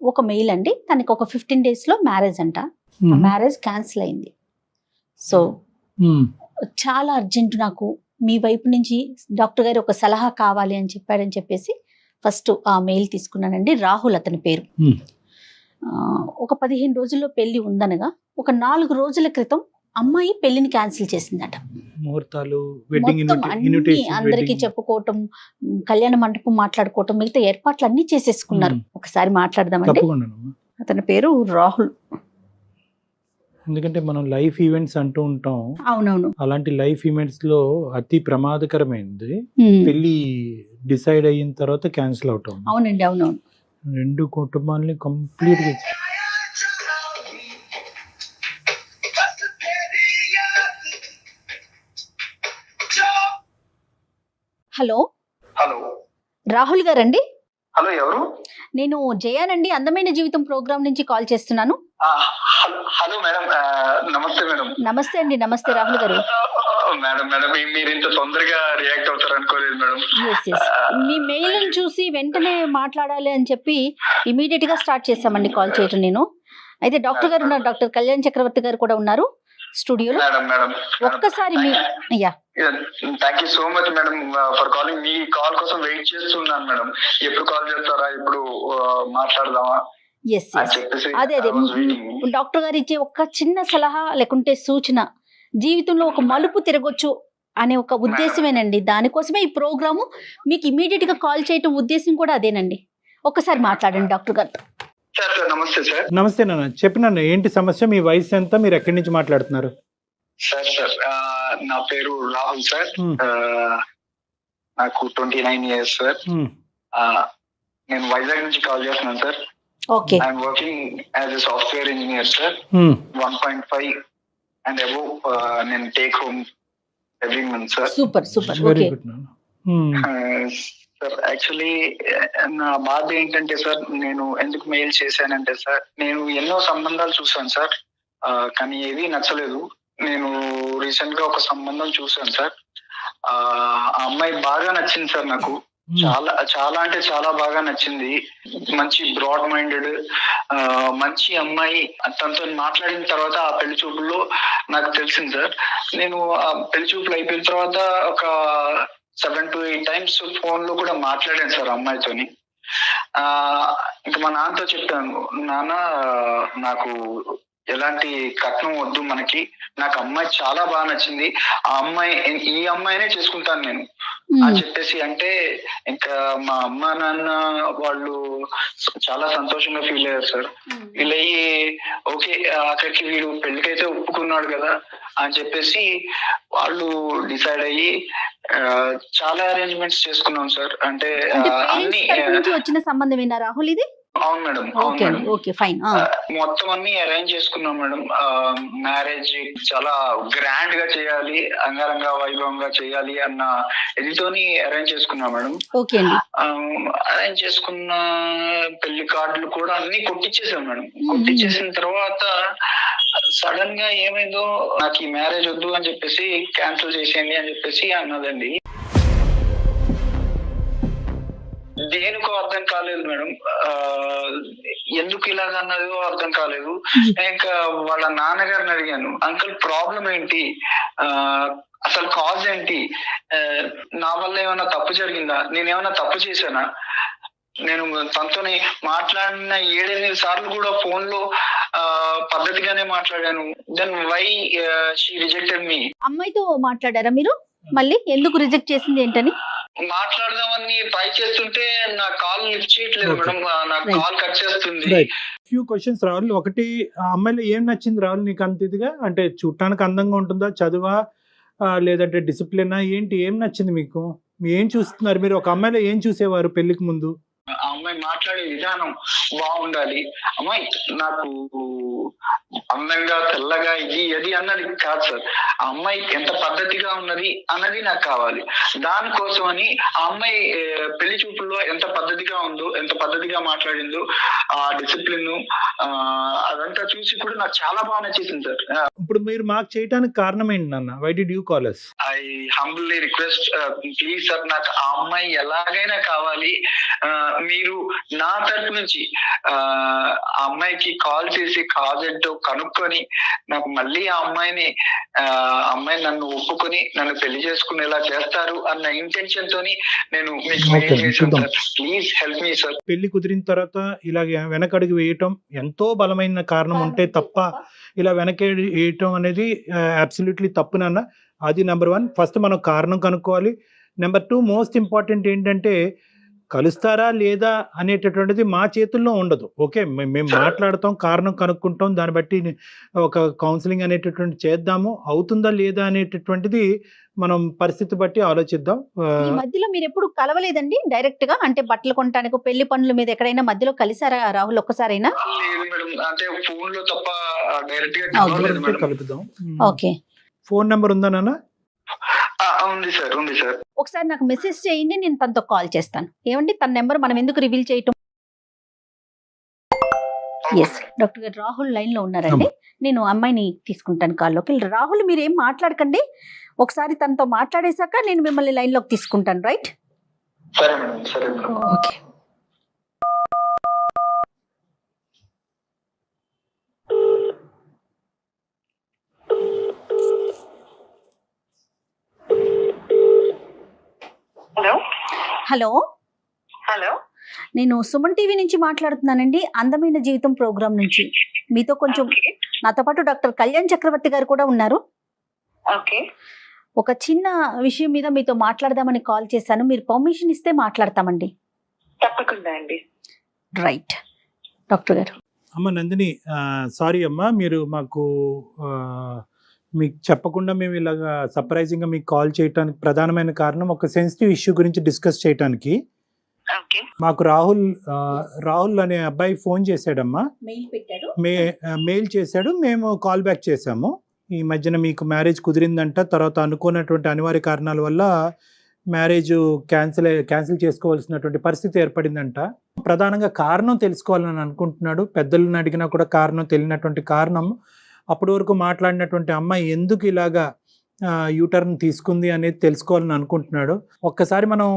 ఒక మెయిల్ అండి, తనకి ఒక 15 days లో మ్యారేజ్ అంట. ఆ మ్యారేజ్ క్యాన్సిల్ అయింది. సో చాలా అర్జెంట్, నాకు మీ వైపు నుంచి డాక్టర్ గారు ఒక సలహా కావాలి అని చెప్పాడని చెప్పేసి ఫస్ట్ ఆ మెయిల్ తీసుకున్నానండి. రాహుల్ అతని పేరు. ఒక 15 రోజుల్లో పెళ్లి ఉందనగా ఒక 4 రోజుల క్రితం అమ్మాయి పెళ్లిని క్యాన్సిల్ చేసిందట. ముహూర్తాలు, మొత్తం అన్ని అందరికి చెప్పుకోవటం, కళ్యాణ మండపం మాట్లాడుకోవటం, మిగతా ఏర్పాట్లు అన్ని చేసేసుకున్నారు. ఒకసారి మాట్లాడదామండి. అతని పేరు రాహుల్. ఎందుకంటే మనం లైఫ్ ఈవెంట్స్ అంటూ ఉంటాం. అవునవును. అలాంటి లైఫ్ ఈవెంట్స్ లో అతి ప్రమాదకరమైనది పెళ్లి డిసైడ్ అయిన తర్వాత క్యాన్సిల్ అవటం. అవునండి, అవునవును. 2 కుటుంబాలని కంప్లీట్ గా. హలో హలో రాహుల్ గారండి? హలో, ఎవరు? నేను జయానండి, అందమైన జీవితం ప్రోగ్రామ్ నుంచి కాల్ చేస్తున్నాను. హలో మేడం, నమస్తే మేడం. నమస్తే అండి. నమస్తే రాహుల్ గారు. మేడం మేడం మీరు ఇంత తొందరగా రియాక్ట్ అవుతారు అనుకోలేదు మేడం. మీ మెయిల్ చూసి వెంటనే మాట్లాడాలి అని చెప్పి ఇమీడియట్ గా స్టార్ట్ చేశామండి కాల్ చేయటం. నేను అయితే డాక్టర్ గారు ఉన్నారు, డాక్టర్ కళ్యాణ్ చక్రవర్తి గారు కూడా ఉన్నారు స్టూడియోలో. ఒక్కసారి మీ thank you so much madam for calling. మీ కాల్ కోసం వెయిట్ చేస్తున్నాను మేడం. ఎప్పుడు కాల్ చేస్తారా, ఇప్పుడు మాట్లాడదామా? అదే డాక్టర్ గారు ఇచ్చే ఒక చిన్న సలహా లేకుంటే సూచన జీవితంలో ఒక మలుపు తిరగొచ్చు అనే ఒక ఉద్దేశమేనండి. దానికోసమే ఈ ప్రోగ్రాము మీకు ఇమీడియట్ గా కాల్ చేయటం ఉద్దేశం కూడా అదేనండి. ఒక్కసారి మాట్లాడండి డాక్టర్ గారితో. నమస్తే సార్. నమస్తే నాన్న, చెప్పినాను ఏంటి సమస్య, మీ వయసు ఎంత, మీరు ఎక్కడి నుంచి మాట్లాడుతున్నారు? సార్ నా పేరు రాహుల్ సార్. నాకు 29 years సార్. నేను వైజాగ్ నుంచి కాల్ చేస్తున్నాను sir. Okay. I'm working as a software engineer sir. 1.5 and above నేను take home every month sir. Super super. Very good నాన్న. సార్ యాక్చువల్లీ నా బాధ ఏంటంటే సార్, నేను ఎందుకు మెయిల్ చేశానంటే సార్, నేను ఎన్నో సంబంధాలు చూసాను సార్, కానీ ఏది నచ్చలేదు. నేను రీసెంట్ గా ఒక సంబంధం చూసాను సార్. ఆ అమ్మాయి బాగా నచ్చింది సార్ నాకు. చాలా చాలా అంటే చాలా బాగా నచ్చింది. మంచి బ్రాడ్ మైండెడ్ మంచి అమ్మాయి. తనతో మాట్లాడిన తర్వాత ఆ పెళ్లి చూపుల్లో నాకు తెలిసింది సార్. నేను ఆ పెళ్లి చూపులు అయిపోయిన తర్వాత ఒక 7 to 8 times ఫోన్ లో కూడా మాట్లాడాను సార్ అమ్మాయితోని. ఇంకా మా నాన్నతో చెప్పాను, నాన్న నాకు ఎలాంటి కట్నం వద్దు మనకి, నాకు అమ్మాయి చాలా బాగా నచ్చింది, ఈ అమ్మాయినే చేసుకుంటాను నేను అని చెప్పేసి అంటే, ఇంకా మా అమ్మ నాన్న వాళ్ళు చాలా సంతోషంగా ఫీల్ అయ్యారు సార్. ఫీల్ అయ్యి ఓకే అక్కడికి వీడు పెళ్లికైతే ఒప్పుకున్నాడు కదా అని చెప్పేసి వాళ్ళు డిసైడ్ అయ్యి చాలా అరేంజ్మెంట్స్ చేసుకున్నాం సార్. అంటే అన్ని వచ్చిన సంబంధమేనా రాహుల్ ఇది? అవును మేడం. Okay fine. మొత్తం అన్ని అరేంజ్ చేసుకున్నాం మేడం. మ్యారేజ్ చాలా గ్రాండ్ గా చేయాలి, అంగరంగ వైభవంగా చేయాలి అన్న ఇదితోని అరేంజ్ చేసుకున్నాం మేడం. ఓకే అండి. అరేంజ్ చేసుకున్న పెళ్లి కార్డులు కూడా అన్ని కొట్టించేసాం మేడం. కొట్టించేసిన తర్వాత సడన్ గా ఏమైందో, నాకు ఈ మ్యారేజ్ వద్దు అని చెప్పేసి క్యాన్సిల్ చేసేయండి అని చెప్పేసి అన్నదండి. దేనికో అర్థం కాలేదు మేడం. ఎందుకు ఇలాగ అన్నదో అర్థం కాలేదు. ఇంకా వాళ్ళ నాన్నగారిని అడిగాను, అంకుల్ ప్రాబ్లం ఏంటి, అసలు కాజ్ ఏంటి, నా వల్ల ఏమైనా తప్పు జరిగిందా, నేనేమైనా తప్పు చేశానా, నేను తనతోని మాట్లాడిన 7-8 సార్లు కూడా ఫోన్ లో పద్ధతిగానే మాట్లాడాను. దెన్ వై షీ రిజెక్టెడ్ మీ. అమ్మాయితో మాట్లాడారా మీరు? మళ్ళీ ఎందుకు రిజెక్ట్ చేసింది ఏంటని మాట్లాడదామని ట్రై చేస్తుంటే నా కాల్ లిఫ్ట్ చేయట్లేదు మేడం. నా కాల్ కట్ చేస్తుంది. Few questions Rahul. ఒకటి, ఆ అమ్మాయిలో ఏం నచ్చింది రాహుల్ నీకు అంత ఇదిగా? అంటే చూడటానికి అందంగా ఉంటుందా, చదువా, లేదంటే డిసిప్లినా, ఏంటి, ఏం నచ్చింది మీకు? ఏం చూస్తున్నారు మీరు? ఒక అమ్మాయిలో ఏం చూసేవారు పెళ్లికి ముందు? ఆ అమ్మాయి మాట్లాడే విధానం బాగుండాలి. అమ్మాయి నాకు అందంగా తెల్లగా ఇది అన్నది కాదు సార్. ఆ అమ్మాయి ఎంత పద్ధతిగా ఉన్నది అన్నది నాకు కావాలి. దానికోసమని ఆ అమ్మాయి పెళ్లి చూపుల్లో ఎంత పద్ధతిగా ఉందో, ఎంత పద్ధతిగా మాట్లాడిందో, ఆ డిసిప్లిన్ అదంతా చూసి కూడా నాకు చాలా బాగా నచ్చేసింది సార్. ఇప్పుడు మీరు మాకు చేయడానికి కారణం ఏంటి నాన్న? Why did you call us? I humbly request please sir, నాకు ఆ అమ్మాయి ఎలాగైనా కావాలి. మీరు మీరు నా తరపు నుంచి ఆ అమ్మాయికి కాల్ చేసి కాజ్ ఏంటో కనుక్కొని నాకు మళ్ళీ ఆ అమ్మాయి నన్ను ఒప్పుకొని నన్ను పెళ్లి చేసుకునేలా చేస్తారు అన్న ఇంటెన్షన్ తోని నేను మీకు మెయిల్ చేశాను sir. Please help me sir. పెళ్లి కుదిరిన తర్వాత ఇలాగ వెనకడుగు వేయటం ఎంతో బలమైన కారణం ఉంటే తప్ప ఇలా వెనక వేయటం అనేది అబ్సల్యూట్లీ తప్పు నాన్న. అది నెంబర్ 1. ఫస్ట్ మనం కారణం కనుక్కోవాలి. నెంబర్ 2 మోస్ట్ ఇంపార్టెంట్ ఏంటంటే కలుస్తారా లేదా అనేటటువంటిది మా చేతుల్లో ఉండదు. ఓకే, మేము మాట్లాడతాం, కారణం కనుక్కుంటాం, దాన్ని బట్టి ఒక కౌన్సిలింగ్ అనేటటువంటి చేద్దాము. అవుతుందా లేదా అనేటటువంటిది మనం పరిస్థితి బట్టి ఆలోచిద్దాం. ఈ మధ్యలో మీరు ఎప్పుడు కలవలేదండి డైరెక్ట్ గా? అంటే బట్టలు కొనడానికి పెళ్లి పనుల మీద ఎక్కడైనా మధ్యలో కలిసారా రాహుల్ ఒక్కసారైనా? లేదు మేడం, అంటే ఫోన్ లో తప్ప డైరెక్ట్ గా Okay. కలవలేదు మేడం. కలుపుదాం. ఓకే, ఫోన్ నెంబర్ ఉందా నాన్న? ఉంది సార్, ఉంది సార్. ఒకసారి నాకు మెసేజ్ చేయండి, నేను తనతో కాల్ చేస్తాను. ఏమండి, తన నెంబర్ మనం ఎందుకు రివీల్ చేయటం? ఎస్, డాక్టర్ గారు రాహుల్ లైన్ లో ఉన్నారండి. నేను అమ్మాయిని తీసుకుంటాను కాల్లోకి. రాహుల్ మీరు ఏం మాట్లాడకండి, ఒకసారి తనతో మాట్లాడేశాక నేను మిమ్మల్ని లైన్ లోకి తీసుకుంటాను. రైట్? సరే మేడం, సరే madam. Okay. Hello hello, hello నేను సుమన్ టీవీ నుంచి మాట్లాడుతున్నానండి, అందమైన జీవితం ప్రోగ్రామ్ నుంచి. మీతో కొంచెం, నాతో పాటు డాక్టర్ కళ్యాణ్ చక్రవర్తి గారు కూడా ఉన్నారు. ఓకే, ఒక చిన్న విషయం మీద మీతో మాట్లాడదామని కాల్ చేశాను. మీరు పర్మిషన్ ఇస్తే మాట్లాడతామండి. తప్పకుండా అండి. రైట్ డాక్టర్ గారు. అమ్మ నందిని, సారీ అమ్మా, మీరు మాకు మీకు చెప్పకుండా మేము ఇలాగా సర్ప్రైజింగ్గా మీకు కాల్ చేయడానికి ప్రధానమైన కారణం ఒక సెన్సిటివ్ ఇష్యూ గురించి డిస్కస్ చేయడానికి. ఓకే, మాకు రాహుల్ అనే అబ్బాయి ఫోన్ చేశాడమ్మా, మెయిల్ పెట్టాడు, మెయిల్ చేశాడు, మేము కాల్ బ్యాక్ చేశాము. ఈ మధ్యన మీకు మ్యారేజ్ కుదిరిందంట, తర్వాత అనుకున్నటువంటి అనివార్య కారణాల వల్ల మ్యారేజ్ క్యాన్సిల్ చేసుకోవాల్సినటువంటి పరిస్థితి ఏర్పడిందంట. ప్రధానంగా కారణం తెలుసుకోవాలని అనుకుంటున్నాడు. పెద్దలను అడిగినా కూడా కారణం తెలియనటువంటి కారణం. అప్పటి వరకు మాట్లాడినటువంటి అమ్మాయి ఎందుకు ఇలాగా యూటర్న్ తీసుకుంది అనేది తెలుసుకోవాలని అనుకుంటున్నాడు. ఒక్కసారి మనం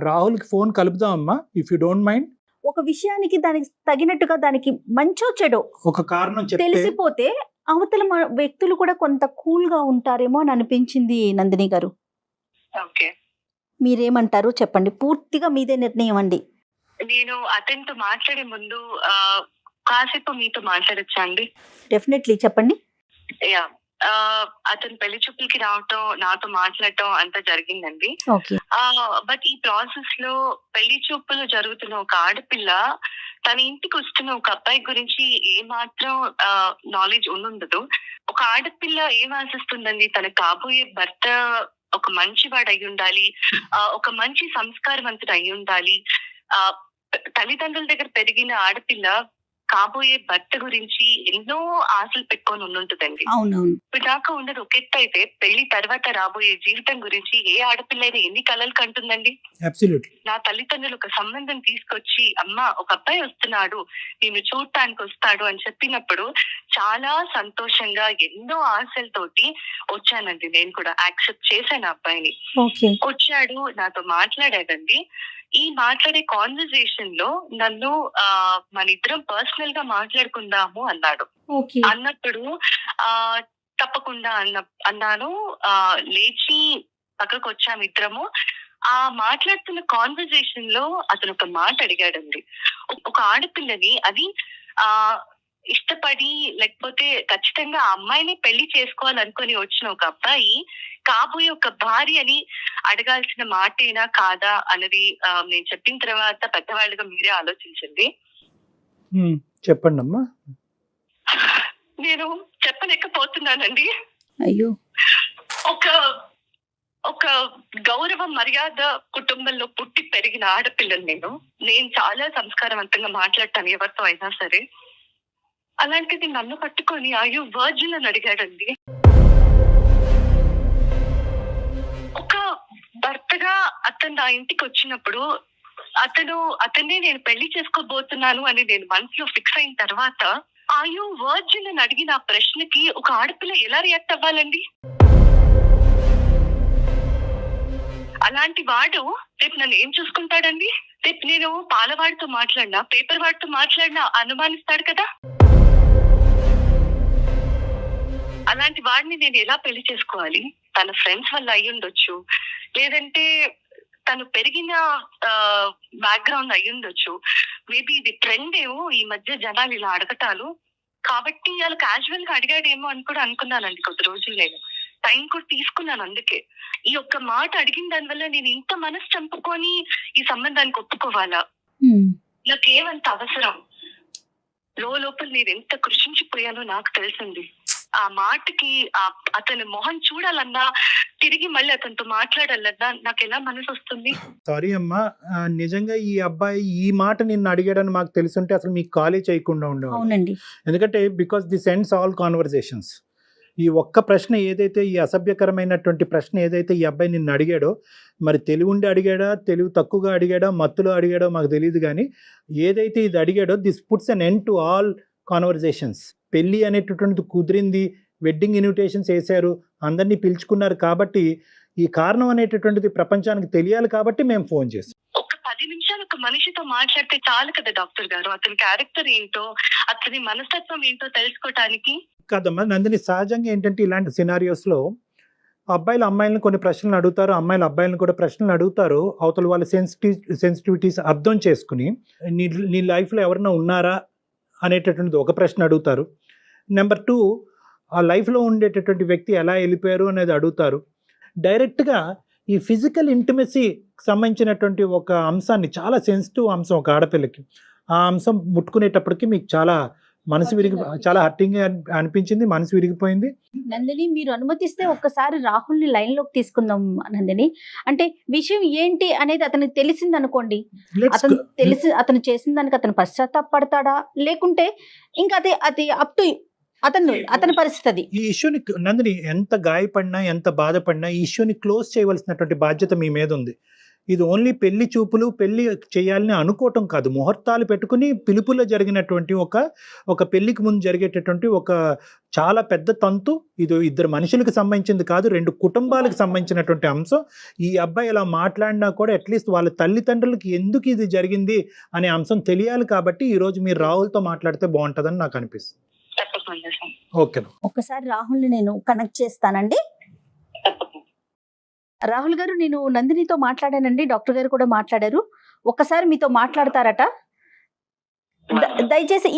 రాహుల్కి ఫోన్ కలుపుదాం అమ్మా, ఇఫ్ యూ డోంట్ మైండ్. ఒక విషయానికి దానికి తగినట్టుగా దానికి మంచో చెడో ఒక కారణం చెప్తే తెలిసిపోతే అవతల వ్యక్తులు కూడా కొంత కూల్ గా ఉంటారేమో అని అనిపించింది నందిని గారు. ఓకే, మీరేమంటారు చెప్పండి, పూర్తిగా మీదే నిర్ణయం అండి. నేను అతనితో మాట్లాడే ముందు కాసేపు మీతో మాట్లాడచ్చా అండి? డెఫినెట్లీ చెప్పండి. యా, అతను పెళ్లి చూపులకి రావటం, నాతో మాట్లాడటం అంతా జరిగిందండి. ఓకే, బట్ ఈ ప్రాసెస్ లో పెళ్లి చూపులు జరుగుతున్న ఒక ఆడపిల్ల తన ఇంటికి వస్తున్న ఒక అబ్బాయి గురించి ఏ మాత్రం నాలెడ్జ్ ఉండదు. ఒక ఆడపిల్ల ఏం ఆశిస్తుందండి, తన కాబోయే భర్త ఒక మంచివాడు అయి ఉండాలి, ఒక మంచి సంస్కారవంతుడు అయి ఉండాలి. తల్లిదండ్రుల దగ్గర పెరిగిన ఆడపిల్ల కాబోయే భర్త గురించి ఎన్నో ఆశలు పెట్టుకొని ఉండుంటుందండి. అవునవును. ఇప్పుడు దాకా ఉన్నది ఒక ఎత్తు అయితే, పెళ్లి తర్వాత రాబోయే జీవితం గురించి ఏ ఆడపిల్ల అయినా ఎన్ని కలలు కంటుందండి. నా తల్లిదండ్రులు ఒక సంబంధం తీసుకొచ్చి, అమ్మ ఒక అబ్బాయి వస్తున్నాడు, నేను చూడటానికి వస్తాడు అని చెప్పినప్పుడు చాలా సంతోషంగా ఎన్నో ఆశలతోటి వచ్చానండి. నేను కూడా యాక్సెప్ట్ చేశాను అబ్బాయిని. వచ్చాడు, నాతో మాట్లాడాడండి. ఈ మాట్లాడే కాన్వర్సేషన్ లో నన్ను మన ఇద్దరం పర్సనల్ గా మాట్లాడుకుందాము అన్నాడు. అన్నప్పుడు తప్పకుండా అన్నాను. లేచి పక్కకు వచ్చాము ఇద్దరము. ఆ మాట్లాడుతున్న కాన్వర్సేషన్ లో అతను ఒక మాట అడిగాడండి. ఒక ఆడపిల్లని, అది ఇష్టపడి లేకపోతే ఖచ్చితంగా ఆ అమ్మాయిని పెళ్లి చేసుకోవాలనుకొని వచ్చిన ఒక అబ్బాయి కాబోయే ఒక భార్యని అడగాల్సిన మాటేనా కాదా అన్నది నేను చెప్పిన తర్వాత పెద్దవాళ్ళుగా మీరే ఆలోచించండి. చెప్పండి అమ్మా. నేను చెప్పలేకపోతున్నానండి. అయ్యో, ఒక గౌరవ మర్యాద కుటుంబంలో పుట్టి పెరిగిన ఆడపిల్లని నేను చాలా సంస్కారవంతంగా మాట్లాడతాను ఎవరితో అయినా సరే. అలాంటిది నన్ను పట్టుకొని అయ్యో వర్జిన్ అని అడిగాడండి. ఒక భర్తగా అతను నా ఇంటికి వచ్చినప్పుడు అతన్ని నేను పెళ్లి చేసుకోబోతున్నాను అని నేను మనసులో ఫిక్స్ అయిన తర్వాత అయ్యో వర్జిన్ అని అడిగిన ఆ ప్రశ్నకి ఒక ఆడపిల్ల ఎలా రియాక్ట్ అవ్వాలండి? అలాంటి వాడు రేపు నన్ను ఏం చూసుకుంటాడండి? రేపు నేను పాలవాడితో మాట్లాడినా, పేపర్ వాడితో మాట్లాడినా అనుమానిస్తాడు కదా. అలాంటి వాడిని నేను ఎలా పెళ్లి చేసుకోవాలి? తన ఫ్రెండ్స్ వల్ల అయ్యి ఉండొచ్చు, లేదంటే తను పెరిగిన బ్యాక్గ్రౌండ్ అయ్యి ఉండొచ్చు. మేబీ ఇది ట్రెండ్ ఏమో ఈ మధ్య జనాలు ఇలా అడగటాలు, కాబట్టి వాళ్ళు క్యాజువల్ గా అడిగాడేమో అని కూడా అనుకున్నానండి. కొద్ది రోజులు నేను టైం కూడా తీసుకున్నాను. అందుకే ఈ ఒక్క మాట అడిగిన దానివల్ల నేను ఇంత మనసు చంపుకొని ఈ సంబంధానికి ఒప్పుకోవాలా? నాకేమంత అవసరం? లోపల నేను ఎంత కృషించిపోయానో నాకు తెలిసింది. ఆ మాటకి అతని మొహం చూడాలన్నా, తిరిగి మళ్ళీ అతనితో మాట్లాడాలన్నా నాకు ఎలా మనసు వస్తుంది? సారీ అమ్మా, నిజంగా ఈ అబ్బాయి ఈ మాట నిన్ను అడిగాడని మాకు తెలుసుంటే అసలు మీకు కాలే చేయకుండా ఉండేవాడు. అవునండి. ఎందుకంటే because this ends all conversations. ఈ ఒక్క ప్రశ్న ఏదైతే, ఈ అసభ్యకరమైనటువంటి ప్రశ్న ఏదైతే ఈ అబ్బాయి నిన్ను అడిగాడో, మరి తెలివి ఉండి అడిగాడా, తెలివి తక్కువగా అడిగాడా, మత్తులో అడిగాడో మాకు తెలియదు, కానీ ఏదైతే ఇది అడిగాడో this puts an end to all conversations. పెళ్ళి అనేటటువంటిది కుదిరింది, వెడ్డింగ్ ఇన్విటేషన్స్ వేశారు, అందరినీ పిలుచుకున్నారు, కాబట్టి ఈ కారణం అనేటటువంటిది ప్రపంచానికి తెలియాలి కాబట్టి మేము ఫోన్ చేస్తాం. ఒక 10 నిమిషాలు ఒక మనిషితో మాట్లాడితే చాలు కదా డాక్టర్ గారు, అతని క్యారెక్టర్ ఏంటో, అతని మనస్తత్వం ఏంటో తెలుసుకోవటానికి. కాదమ్మా నందిని, సహజంగా ఏంటంటే ఇలాంటి సినారియోస్లో అబ్బాయిలు అమ్మాయిలను కొన్ని ప్రశ్నలు అడుగుతారు, అమ్మాయిలు అబ్బాయిలను కూడా ప్రశ్నలు అడుగుతారు. అవతల వాళ్ళ సెన్సిటివిటీస్ అర్థం చేసుకుని నీ లైఫ్లో ఎవరైనా ఉన్నారా అనేటటువంటిది ఒక ప్రశ్న అడుగుతారు. నెంబర్ 2, ఆ లైఫ్లో ఉండేటటువంటి వ్యక్తి ఎలా వెళ్ళిపోయారు అనేది అడుగుతారు. డైరెక్ట్గా ఈ ఫిజికల్ ఇంటిమసీకి సంబంధించినటువంటి ఒక అంశాన్ని, చాలా సెన్సిటివ్ అంశం ఒక ఆడపిల్లకి, ఆ అంశం ముట్టుకునేటప్పటికి మీకు చాలా మనసు చాలా హర్టింగ్ అనిపించింది, మనసు విరిగిపోయింది. నందిని, మీరు అనుమతిస్తే ఒక్కసారి రాహుల్ని లైన్లోకి తీసుకుందాం నందిని. అంటే విషయం ఏంటి అనేది అతనికి తెలిసింది అనుకోండి, అతను చేసిన దానికి అతను పశ్చాత్తాపడతాడా, లేకుంటే ఇంకా అది అప్ టు అతని పరిస్థితి. ఈ ఇష్యూని నందిని ఎంత గాయపడినా, ఎంత బాధపడినా ఈ ఇష్యూని క్లోజ్ చేయవలసినటువంటి బాధ్యత మీ మీద ఉంది. ఇది ఓన్లీ పెళ్లి చూపులు, పెళ్లి చేయాలని అనుకోవటం కాదు, ముహూర్తాలు పెట్టుకుని పిలుపులో జరిగినటువంటి ఒక పెళ్లికి ముందు జరిగేటటువంటి ఒక చాలా పెద్ద తంతు. ఇది ఇద్దరు మనుషులకు సంబంధించింది కాదు, 2 కుటుంబాలకు సంబంధించినటువంటి అంశం. ఈ అబ్బాయి ఇలా మాట్లాడినా కూడా అట్లీస్ట్ వాళ్ళ తల్లిదండ్రులకి ఎందుకు ఇది జరిగింది అనే అంశం తెలియాలి, కాబట్టి ఈరోజు మీరు రాహుల్తో మాట్లాడితే బాగుంటుందని నాకు అనిపిస్తుంది. ఓకే, ఒకసారి రాహుల్ని నేను కనెక్ట్ చేస్తానండి. రాహుల్ గారు, నేను నందినితో మాట్లాడానండి, డాక్టర్ గారు కూడా మాట్లాడారు. ఒక్కసారి మీతో మాట్లాడతారట. దయచేసి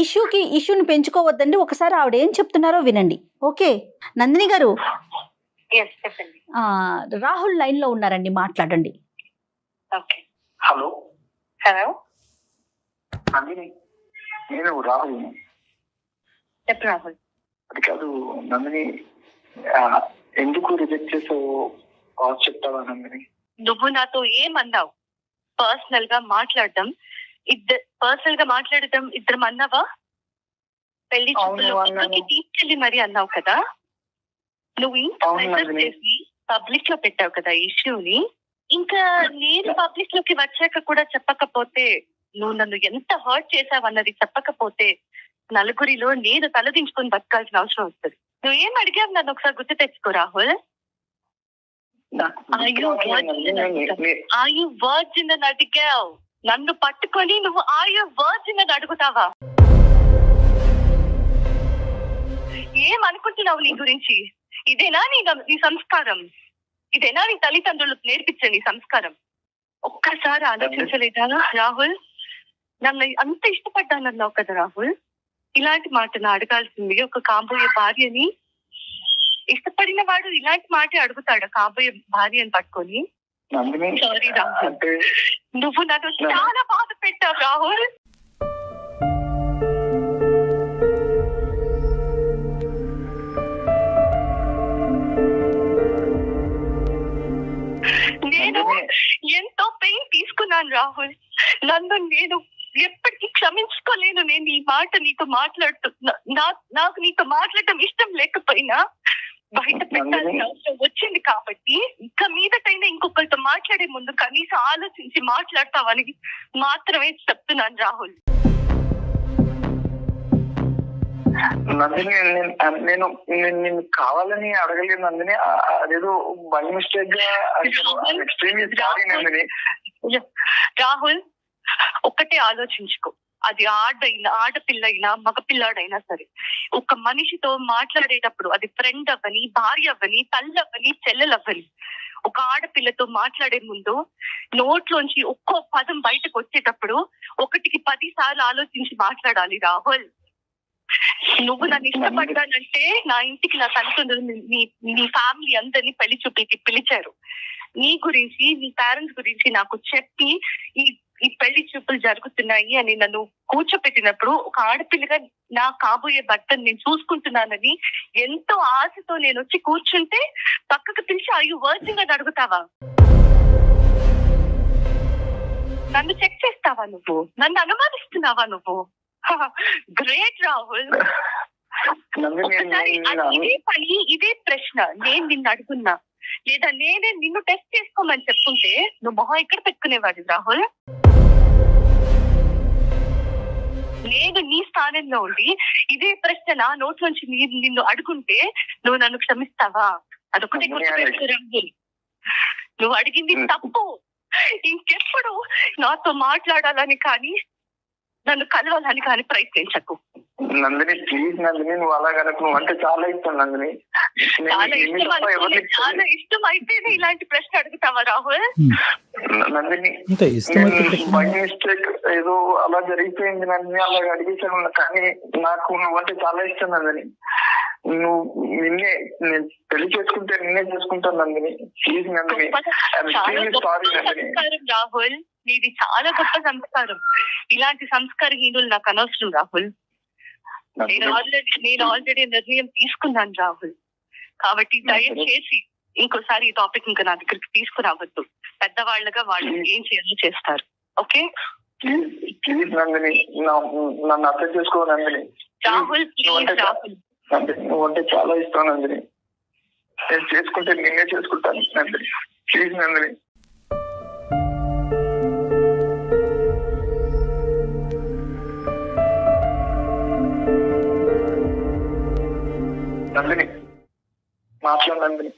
ఇష్యూని పెంచుకోవద్దండి, ఒకసారి ఆవిడ ఏం చెప్తున్నారో వినండి. ఓకే నందిని గారు, రాహుల్ లైన్ లో ఉన్నారండి, మాట్లాడండి. హలో హలో నందిని, నేను రాహుల్. చెప్పు రాహుల్. అది కాదు నందిని, ఎందుకు రిజెక్ట్ చేసావు చెప్తావా నందిని? నువ్వు నాతో ఏమన్నావు? పర్సనల్ గా మాట్లాడడం ఇద్దరం అన్నావా? పెళ్లి చూపులకి తీసుకెళ్లి మరి అన్నావు కదా. నువ్వు ఇంత ప్రెషర్ చేసి పబ్లిక్ లో పెట్టావు కదా ఇష్యూని. ఇంకా నేను పబ్లిక్ లోకి వచ్చాక కూడా చెప్పకపోతే, నువ్వు నన్ను ఎంత హర్ట్ చేసావు అన్నది చెప్పకపోతే, నలుగురిలో నేను తలదించుకొని బతకాల్సిన అవసరం వస్తుంది. నువ్వేం అడిగావు నన్ను ఒకసారి గుర్తు తెచ్చుకో రాహుల్. వర్జిన్ అని అడిగావు, నన్ను పట్టుకొని నువ్వు వర్జిన్ అని అడుగుతావా? ఏమనుకుంటున్నావు నీ గురించి? ఇదేనా నీ సంస్కారం? ఇదేనా నీ తల్లిదండ్రులకు నేర్పించే నీ సంస్కారం? ఒక్కసారి ఆలోచించలేదా రాహుల్? నన్ను అంత ఇష్టపడ్డానన్నావు కదా రాహుల్. ఇలాంటి మాటను అడగాల్సింది ఒక కాబోయే భార్యని. ఇష్టపడిన వాడు ఇలాంటి మాట అడుగుతాడు కాబోయే భార్యని పట్టుకొని? సారీ రాహుల్, నువ్వు నన్ను చాలా బాధ పెట్టావు రాహుల్. నేను ఎంతో పెయిన్ తీసుకున్నాను రాహుల్. నన్ను నేను ఎప్పటికీ క్షమించుకోలేను. నేను ఈ మాట నీతో నాకు నీతో మాట్లాడటం ఇష్టం లేకపోయినా బయట పెట్టాల్సిన అవసరం వచ్చింది కాబట్టి, ఇక మీదటైనా ఇంకొకరితో మాట్లాడే ముందు కనీసం ఆలోచించి మాట్లాడతావని మాత్రమే చెప్తున్నాను రాహుల్. నందిని నేను నేను కావాలని అడగలేదు నందిని, అదేదో బై మిస్టేక్ గా ఎక్స్ట్రీమ్లీ సారీ నందిని. రాహుల్, ఒక్కటే ఆలోచించుకో, అది ఆడపిల్ల అయినా మగపిల్లాడైనా సరే, ఒక మనిషితో మాట్లాడేటప్పుడు అది ఫ్రెండ్ అవ్వని, భార్య అవ్వని, తల్లి అవ్వని, చెల్లెలు అవ్వని, ఒక ఆడపిల్లతో మాట్లాడే ముందు నోట్లోంచి ఒక్కో పదం బయటకు వచ్చేటప్పుడు 1కి 10 సార్లు ఆలోచించి మాట్లాడాలి రాహుల్. నువ్వు నన్ను ఇష్టపడ్డానంటే నా ఇంటికి నా తల్లిదండ్రులు నీ ఫ్యామిలీ అందరినీ పెళ్లి చూపులకి పిలిచారు. నీ గురించి, నీ పేరెంట్స్ గురించి నాకు చెప్పి ఈ పెళ్లి చూపులు జరుగుతున్నాయి అని నన్ను కూర్చోపెట్టినప్పుడు, ఒక ఆడపిల్లగా నా కాబోయే భర్తను నేను చూసుకుంటున్నానని ఎంతో ఆశతో నేను వచ్చి కూర్చుంటే పక్కకు పిలిచి అయ్యో వర్జిన్ అని అడుగుతావా? నన్ను చెక్ చేస్తావా నువ్వు? నన్ను అనుమానిస్తున్నావా నువ్వు? గ్రేట్ రాహుల్. ఇదే పని, ఇదే ప్రశ్న నేను నిన్ను అడుగున్నా, లేదా నేనే నిన్ను టెస్ట్ చేసుకోమని చెప్పుంటే నువ్వు మొహం ఎక్కడ పెట్టుకునేవాడు రాహుల్? నేను నీ స్థానంలో ఉండి ఇదే ప్రశ్న నా నోట్లోంచి నిన్ను అడుగుంటే నువ్వు నన్ను క్షమిస్తావా? అదొకటే గుర్తుపెట్టుకో రాహుల్, నువ్వు అడిగింది తప్పు. ఇంకెప్పుడు నాతో మాట్లాడాలని కానీ నన్ను కలవాలని కానీ ప్రయత్నించకు నందిని. ప్లీజ్ నందిని, నువ్వు అలాగనకు. నువ్వు అంటే చాలా ఇష్టం నందిని. చాలా ఇష్టం అయితేనే ఇలాంటి ప్రశ్న అడుగుతావా రాహుల్? నందిని, బై మిస్టేక్ ఏదో అలా జరిగిపోయింది నందిని, అలాగ అడిగేసాను. కానీ నాకు నువ్వంటే చాలా ఇష్టం నందిని. నువ్వు నేను పెళ్లి చేసుకుంటే నిన్నే చేసుకుంటాను నందిని. Please Nandini, sorry Nandini. రాహుల్, నీది చాలా గొప్ప సంస్కారం. ఇలాంటి సంస్కారహీనులు నాకు అనవసరం రాహుల్. నేను ఆల్రెడీ నిర్ణయం తీసుకున్నాను రాహుల్. కాబట్టి దయచేసి ఇంకోసారి ఈ టాపిక్ ఇంకా నా దగ్గరికి తీసుకురావద్దు. పెద్దవాళ్ళగా వాళ్ళు ఏం చేయాలో చేస్తారు. ఓకే? ప్లీజ్ నందిని, నన్ను అర్థం చేసుకో నందిని. రాహుల్, ప్లీజ్ రాహుల్. నువ్వు అంటే చాలా ఇష్టం నందిని. నేను చేసుకుంటే నేనే చేసుకుంటాను నందిని. ప్లీజ్ నందిని. నందిని, మాట్లాడు నందిని.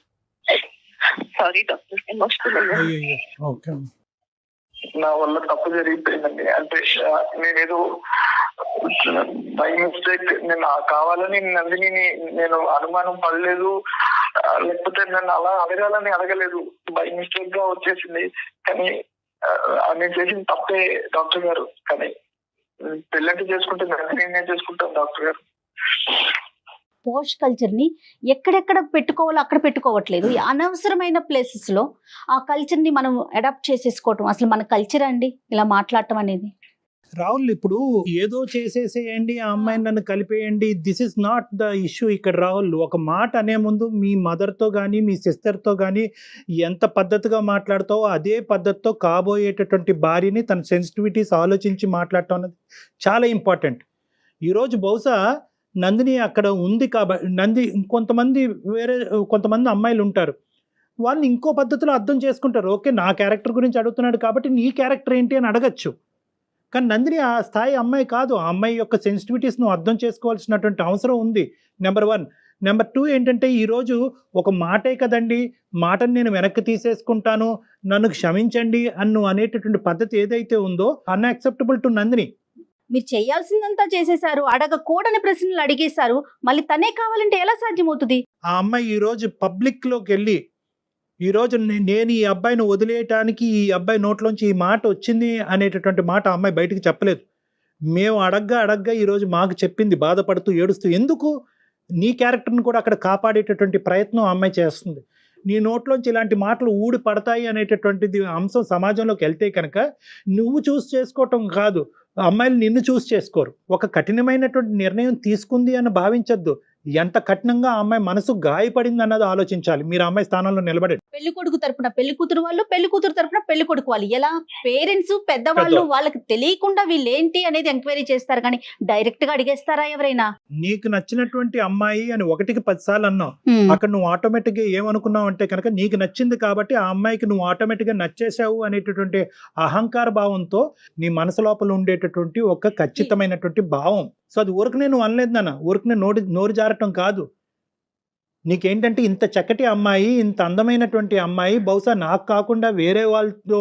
Sorry doctor, emotional. నా వల్ల తప్పు జరిగిపోయిందండి. అంటే నేనేదో బై మిస్టేక్, నేను కావాలని నందిని నేను అనుమానం పడలేదు, లేకపోతే నన్ను అలా అడగాలని అడగలేదు. బై మిస్టేక్ గా వచ్చేసింది. కానీ నేను చేసిన తప్పే డాక్టర్ గారు. కానీ పెళ్ళంటే చేసుకుంటే నేనే చేసుకుంటాను డాక్టర్ గారు. పోష్ కల్చర్ని ఎక్కడెక్కడ పెట్టుకోవాలో అక్కడ పెట్టుకోవట్లేదు. అనవసరమైన ప్లేసెస్లో ఆ కల్చర్ని మనం అడాప్ట్ చేసేసుకోవటం అసలు మన కల్చర్ అండి ఇలా మాట్లాడటం అనేది. రాహుల్, ఇప్పుడు ఏదో చేసేసేయండి, ఆ అమ్మాయిని నన్ను కలిపేయండి, this is not the issue ఇక్కడ. రాహుల్, ఒక మాట అనే ముందు మీ మదర్తో కానీ మీ సిస్టర్తో కానీ ఎంత పద్ధతిగా మాట్లాడతావో అదే పద్ధతితో కాబోయేటటువంటి భార్యని తన సెన్సిటివిటీస్ ఆలోచించి మాట్లాడటం అనేది చాలా ఇంపార్టెంట్. ఈరోజు బహుశా నందిని అక్కడ ఉంది కాబట్టి కొంతమంది అమ్మాయిలు ఉంటారు, వాళ్ళని ఇంకో పద్ధతిలో అర్థం చేసుకుంటారు. ఓకే, నా క్యారెక్టర్ గురించి అడుగుతున్నాడు కాబట్టి నీ క్యారెక్టర్ ఏంటి అని అడగచ్చు. కానీ నందిని ఆ స్థాయి అమ్మాయి కాదు. ఆ అమ్మాయి యొక్క సెన్సిటివిటీస్ నువ్వు అర్థం చేసుకోవాల్సినటువంటి అవసరం ఉంది, నెంబర్ 1. నెంబర్ 2 ఏంటంటే, ఈరోజు ఒక మాటే కదండి, మాటను నేను వెనక్కి తీసేసుకుంటాను, నన్ను క్షమించండి అన్ను అనేటటువంటి పద్ధతి ఏదైతే ఉందో అన్యాక్సెప్టబుల్ టు నందిని. మీరు చేయాల్సిందంతా చేసేశారు, అడగకూడని ప్రశ్నలు అడిగేశారు, మళ్ళీ తనే కావాలంటే ఎలా సాధ్యమవుతుంది? ఆ అమ్మాయి ఈరోజు పబ్లిక్లోకి వెళ్ళి ఈరోజు నేను ఈ అబ్బాయిని వదిలేయటానికి ఈ అబ్బాయి నోట్లోంచి ఈ మాట వచ్చింది అనేటటువంటి మాట ఆ అమ్మాయి బయటికి చెప్పలేదు. మేము అడగ్గా ఈరోజు మాకు చెప్పింది, బాధపడుతూ ఏడుస్తూ. ఎందుకు? నీ క్యారెక్టర్ని కూడా అక్కడ కాపాడేటటువంటి ప్రయత్నం ఆ అమ్మాయి చేస్తుంది. నీ నోట్లోంచి ఇలాంటి మాటలు ఊడి పడతాయి అనేటటువంటిది అంశం సమాజంలోకి వెళ్తే కనుక నువ్వు చూస్ చేసుకోవటం కాదు, అమ్మాయిలు నిన్ను చూస్ చేసుకోరు. ఒక కఠినమైనటువంటి నిర్ణయం తీసుకుంది అని భావించద్దు. ఎంత కఠినంగా ఆ అమ్మాయి మనసు గాయపడింది అన్నది ఆలోచించాలి. మీరు అమ్మాయి స్థానంలో నిలబడి పెళ్లి కొడుకు తరపున పెళ్లి కూతురు వాళ్ళు, పెళ్లి కూతురు తరపున పెళ్లి కొడుకు వాళ్ళు, ఎలా పేరెంట్స్ పెద్దవాళ్ళు వాళ్ళకి తెలియకుండా వీళ్ళు ఏంటి అనేది ఎంక్వైరీ చేస్తారు, కానీ డైరెక్ట్ గా అడిగేస్తారా ఎవరైనా? నీకు నచ్చినటువంటి అమ్మాయి అని 1కి 10 సార్లు అన్నావు. అక్కడ నువ్వు ఆటోమేటిక్ గా ఏమనుకున్నావు అంటే కనుక నీకు నచ్చింది కాబట్టి ఆ అమ్మాయికి నువ్వు ఆటోమేటిక్ గా నచ్చేసావు అనేటటువంటి అహంకార భావంతో నీ మనసు లోపల ఉండేటటువంటి ఒక ఖచ్చితమైనటువంటి భావం సో అది ఊరకనే నువ్వు అనలేదు నాన్న, ఊరకనే నోరు జారటం కాదు. నీకేంటంటే ఇంత చక్కటి అమ్మాయి, ఇంత అందమైనటువంటి అమ్మాయి బహుశా నాకు కాకుండా వేరే వాళ్ళతో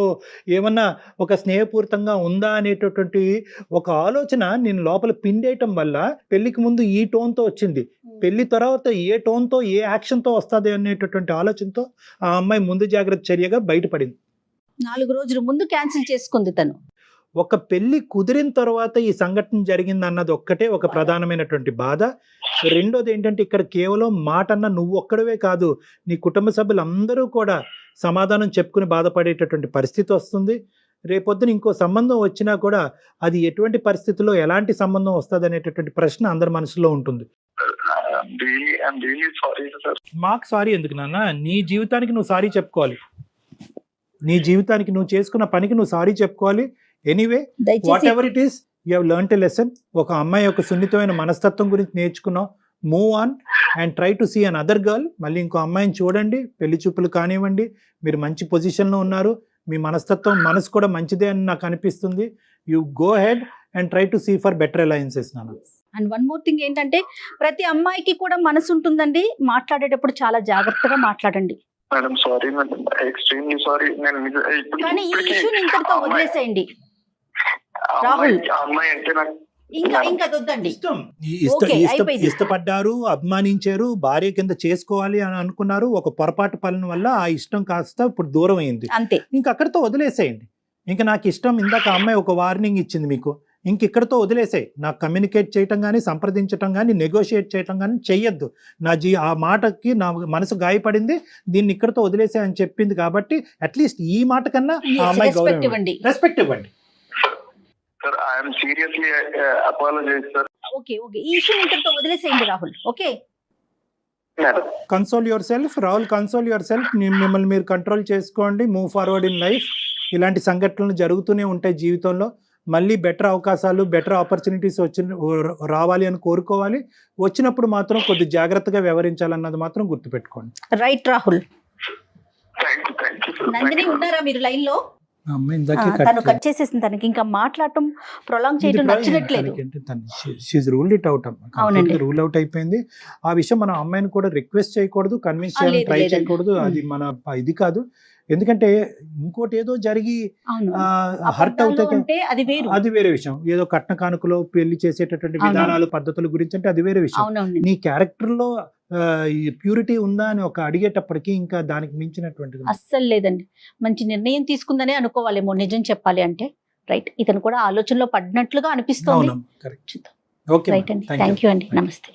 ఏమన్నా ఒక స్నేహపూరితంగా ఉందా అనేటటువంటి ఒక ఆలోచన నేను లోపల పిండేయటం వల్ల పెళ్లికి ముందు ఈ టోన్తో వచ్చింది, పెళ్లి తర్వాత ఏ టోన్తో ఏ యాక్షన్తో వస్తుంది అనేటటువంటి ఆలోచనతో ఆ అమ్మాయి ముందు జాగ్రత్త చర్యగా బయటపడింది. 4 రోజుల ముందు క్యాన్సిల్ చేసుకుంది తను. ఒక పెళ్లి కుదిరిన తర్వాత ఈ సంఘటన జరిగింది అన్నది ఒక్కటే ఒక ప్రధానమైనటువంటి బాధ. రెండోది ఏంటంటే ఇక్కడ కేవలం మాట అన్న నువ్వు ఒక్కడవే కాదు, నీ కుటుంబ సభ్యులందరూ కూడా సమాధానం చెప్పుకుని బాధపడేటటువంటి పరిస్థితి వస్తుంది. రేపొద్దున ఇంకో సంబంధం వచ్చినా కూడా అది ఎటువంటి పరిస్థితుల్లో ఎలాంటి సంబంధం వస్తుంది అనేటటువంటి ప్రశ్న అందరి మనసులో ఉంటుంది. మాకు సారీ ఎందుకు నాన్న, నీ జీవితానికి నువ్వు సారీ చెప్పుకోవాలి, నీ జీవితానికి నువ్వు చేసుకున్న పనికి నువ్వు సారీ చెప్పుకోవాలి. Anyway whatever it is, you have learned a lesson. ఒక అమ్మాయి యొక్క సున్నితమైన మనస్తత్వం గురించి నేర్చుకున్నావు. Move on and try to see another girl. మళ్ళీ ఇంకో అమ్మాయిని చూడండి, పెళ్లి చూపులు కానివ్వండి, మీరు మంచి పొజిషన్లో ఉన్నారు, మీ మనసు కూడా మంచిదే అని నాకు అనిపిస్తుంది. You go head and try to see for better alliances నాన్న. అండ్ వన్ మోర్ థింగ్ ఏంటంటే ప్రతి అమ్మాయికి కూడా మనసు ఉంటుందండి, మాట్లాడేటప్పుడు చాలా జాగ్రత్తగా మాట్లాడండి. Madam sorry madam, extremely sorry. నేను కానీ ఈ ఇష్యూని ఇంతటితో వదిలేసేయండి రాహుల్. అమ్మాయి అంటే నాకు ఇంకా వద్దండి. ఇష్టపడ్డారు, అభిమానించారు, భార్య కింద చేసుకోవాలి అని అనుకున్నారు. ఒక పొరపాటు పనుల వల్ల ఆ ఇష్టం కాస్త ఇప్పుడు దూరం అయింది, అంతే. ఇంక అక్కడితో వదిలేసేయండి. ఇంకా నాకు ఇష్టం, ఇందాక అమ్మాయి ఒక వార్నింగ్ ఇచ్చింది మీకు, ఇంక ఇక్కడితో వదిలేసాయి. నాకు కమ్యూనికేట్ చేయటం కానీ, సంప్రదించటం కానీ, నెగోషియేట్ చేయటం కానీ చెయ్యొద్దు. ఆ మాటకి నా మనసు గాయపడింది, దీన్ని ఇక్కడితో వదిలేసాయి అని చెప్పింది కాబట్టి అట్లీస్ట్ ఈ మాట కన్నా ఆ అమ్మాయి రెస్పెక్ట్ ఇవ్వండి. Sir I'm seriously apologise sir. Okay ఈ ఇష్యూ ఇంతటితో వదిలేసేయండి Rahul. Okay, console yourself Rahul, console yourself. మిమ్మల్ని మీరు కంట్రోల్ చేసుకోండి, మూవ్ ఫార్వర్డ్ ఇన్ లైఫ్. ఇలాంటి సంఘటనలు జరుగుతూనే ఉంటాయి జీవితంలో. మళ్ళీ బెటర్ అవకాశాలు, బెటర్ ఆపర్చునిటీస్ రావాలి అని కోరుకోవాలి. వచ్చినప్పుడు మాత్రం కొద్ది జాగ్రత్తగా వ్యవహరించాలన్నది మాత్రం గుర్తుపెట్టుకోండి. రైట్ రాహుల్. నందిని ఉన్నారా మీరు లైన్ లో? తను కట్ చేసేసింది, తనకి ఇంకా మాట్లాడటం ప్రొలాంగ్ చేయడం నచ్చట్లేదు. రూల్ అవుట్ అయిపోయింది. ఆ విషయం మన అమ్మాయిని కూడా రిక్వెస్ట్ చేయకూడదు, కన్విన్స్ చేయాలని ట్రై చేయకూడదు. అది మన ఇది కాదు. ఎందుకంటే ఇంకోటి ఏదో జరిగి హర్ట్ అవుతే అది వేరే విషయం. ఏదో కట్న కానుకలో పెళ్లి చేసేటటువంటి విధానాలు, పద్ధతుల గురించి అంటే అది వేరే విషయం. నీ క్యారెక్టర్ లో ప్యూరిటీ ఉందా అని ఒక అడిగేటప్పటికి ఇంకా దానికి మించినటువంటిది అస్సలు లేదండి. మంచి నిర్ణయం తీసుకుందనే అనుకోవాలేమో నిజం చెప్పాలి అంటే. రైట్, ఇతను కూడా ఆలోచనలో పడినట్లుగా అనిపిస్తుంది. రైట్ అండి, థ్యాంక్ యూ అండి, నమస్తే.